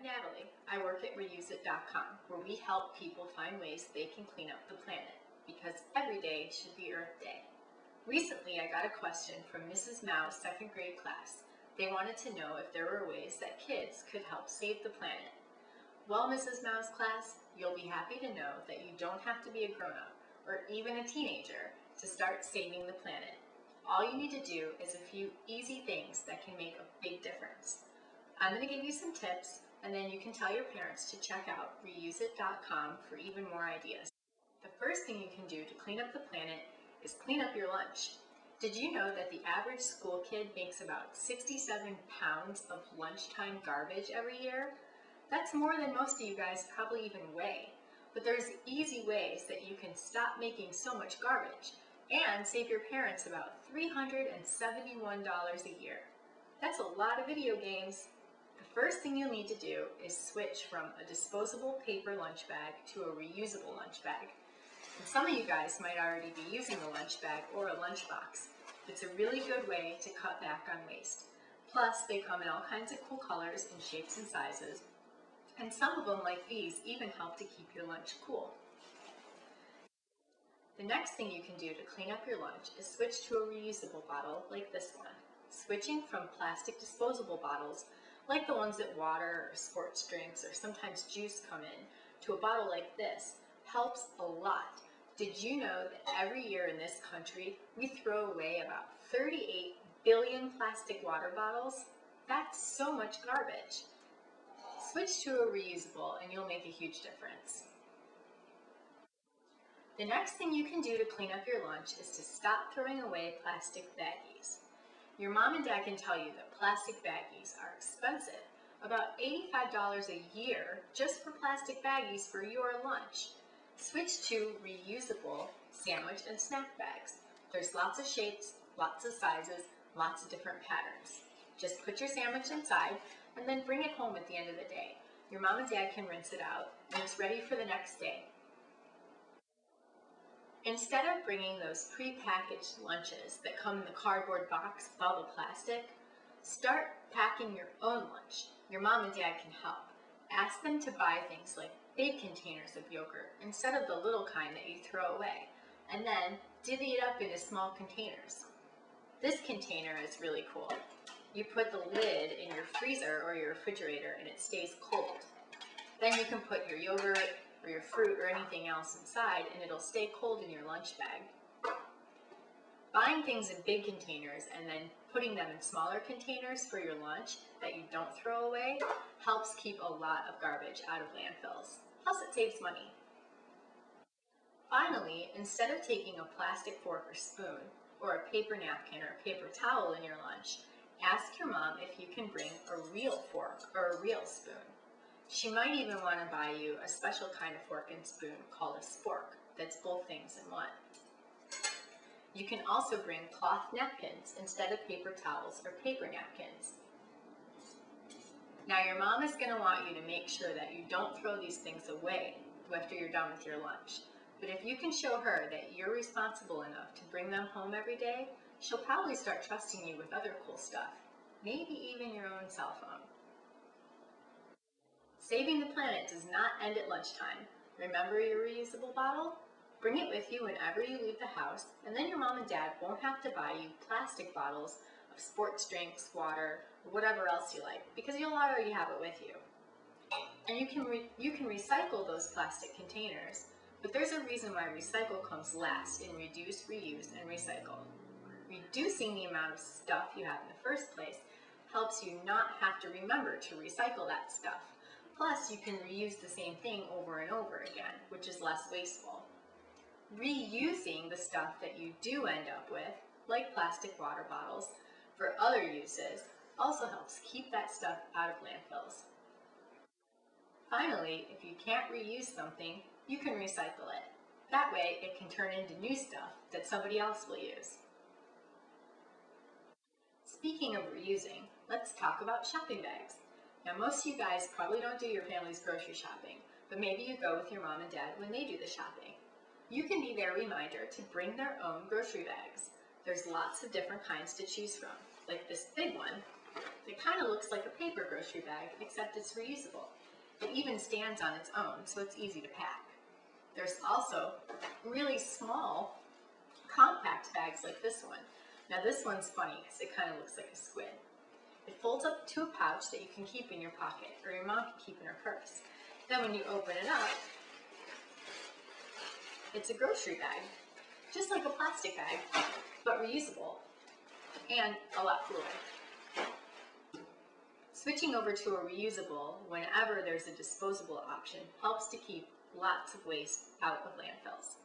Natalie. I work at reuseit.com, where we help people find ways they can clean up the planet, because every day should be Earth Day. Recently, I got a question from Mrs. Mao's second grade class. They wanted to know if there were ways that kids could help save the planet. Well, Mrs. Mao's class, you'll be happy to know that you don't have to be a grown-up or even a teenager to start saving the planet. All you need to do is a few easy things that can make a big difference. I'm going to give you some tips, and then you can tell your parents to check out reuseit.com for even more ideas. The first thing you can do to clean up the planet is clean up your lunch. Did you know that the average school kid makes about 67 pounds of lunchtime garbage every year? That's more than most of you guys probably even weigh. But there's easy ways that you can stop making so much garbage and save your parents about $371 a year. That's a lot of video games. The first thing you'll need to do is switch from a disposable paper lunch bag to a reusable lunch bag. And some of you guys might already be using a lunch bag or a lunch box. It's a really good way to cut back on waste. Plus, they come in all kinds of cool colors and shapes and sizes. And some of them, like these, even help to keep your lunch cool. The next thing you can do to clean up your lunch is switch to a reusable bottle like this one. Switching from plastic disposable bottles, like the ones that water or sports drinks or sometimes juice come in, to a bottle like this helps a lot. Did you know that every year in this country we throw away about 38 billion plastic water bottles? That's so much garbage. Switch to a reusable and you'll make a huge difference. The next thing you can do to clean up your lunch is to stop throwing away plastic baggies. Your mom and dad can tell you that plastic baggies are expensive, about $85 a year just for plastic baggies for your lunch. Switch to reusable sandwich and snack bags. There's lots of shapes, lots of sizes, lots of different patterns. Just put your sandwich inside and then bring it home at the end of the day. Your mom and dad can rinse it out and it's ready for the next day. Instead of bringing those pre-packaged lunches that come in the cardboard box with all the plastic, start packing your own lunch. Your mom and dad can help. Ask them to buy things like big containers of yogurt instead of the little kind that you throw away, and then divvy it up into small containers. This container is really cool. You put the lid in your freezer or your refrigerator and it stays cold. Then you can put your yogurt or your fruit or anything else inside and it'll stay cold in your lunch bag. Buying things in big containers and then putting them in smaller containers for your lunch that you don't throw away helps keep a lot of garbage out of landfills. Plus it saves money. Finally, instead of taking a plastic fork or spoon or a paper napkin or a paper towel in your lunch, ask your mom if you can bring a real fork or a real spoon. She might even want to buy you a special kind of fork and spoon called a spork that's both things in one. You can also bring cloth napkins instead of paper towels or paper napkins. Now your mom is going to want you to make sure that you don't throw these things away after you're done with your lunch. But if you can show her that you're responsible enough to bring them home every day, she'll probably start trusting you with other cool stuff, maybe even your own cell phone. Saving the planet does not end at lunchtime. Remember your reusable bottle? Bring it with you whenever you leave the house, and then your mom and dad won't have to buy you plastic bottles of sports drinks, water, or whatever else you like, because you'll already have it with you. And you can recycle those plastic containers, but there's a reason why recycle comes last in reduce, reuse, and recycle. Reducing the amount of stuff you have in the first place helps you not have to remember to recycle that stuff. Plus, you can reuse the same thing over and over again, which is less wasteful. Reusing the stuff that you do end up with, like plastic water bottles, for other uses also helps keep that stuff out of landfills. Finally, if you can't reuse something, you can recycle it. That way, it can turn into new stuff that somebody else will use. Speaking of reusing, let's talk about shopping bags. Now, most of you guys probably don't do your family's grocery shopping, but maybe you go with your mom and dad when they do the shopping. You can be their reminder to bring their own grocery bags. There's lots of different kinds to choose from, like this big one It kind of looks like a paper grocery bag, except it's reusable. It even stands on its own, so it's easy to pack. There's also really small, compact bags like this one. Now this one's funny because it kind of looks like a squid. It folds up to a pouch that you can keep in your pocket, or your mom can keep in her purse. Then when you open it up, it's a grocery bag, just like a plastic bag, but reusable, and a lot cooler. Switching over to a reusable whenever there's a disposable option helps to keep lots of waste out of landfills.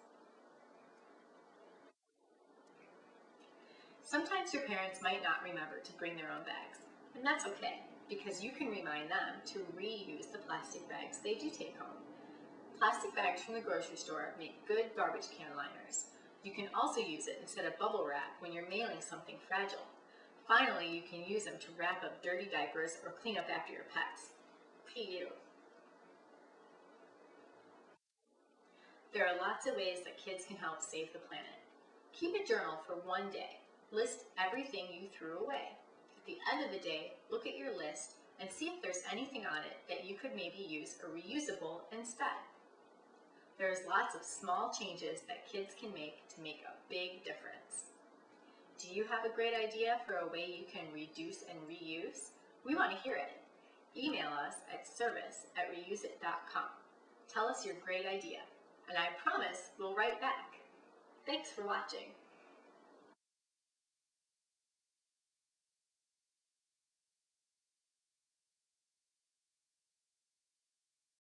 Sometimes your parents might not remember to bring their own bags, and that's okay, because you can remind them to reuse the plastic bags they do take home. Plastic bags from the grocery store make good garbage can liners. You can also use it instead of bubble wrap when you're mailing something fragile. Finally, you can use them to wrap up dirty diapers or clean up after your pets. Phew. There are lots of ways that kids can help save the planet. Keep a journal for one day. List everything you threw away. At the end of the day, look at your list and see if there's anything on it that you could maybe use a reusable instead. There's lots of small changes that kids can make to make a big difference. Do you have a great idea for a way you can reduce and reuse? We want to hear it. Email us at service@reuseit.com. Tell us your great idea, and I promise we'll write back. Thanks for watching.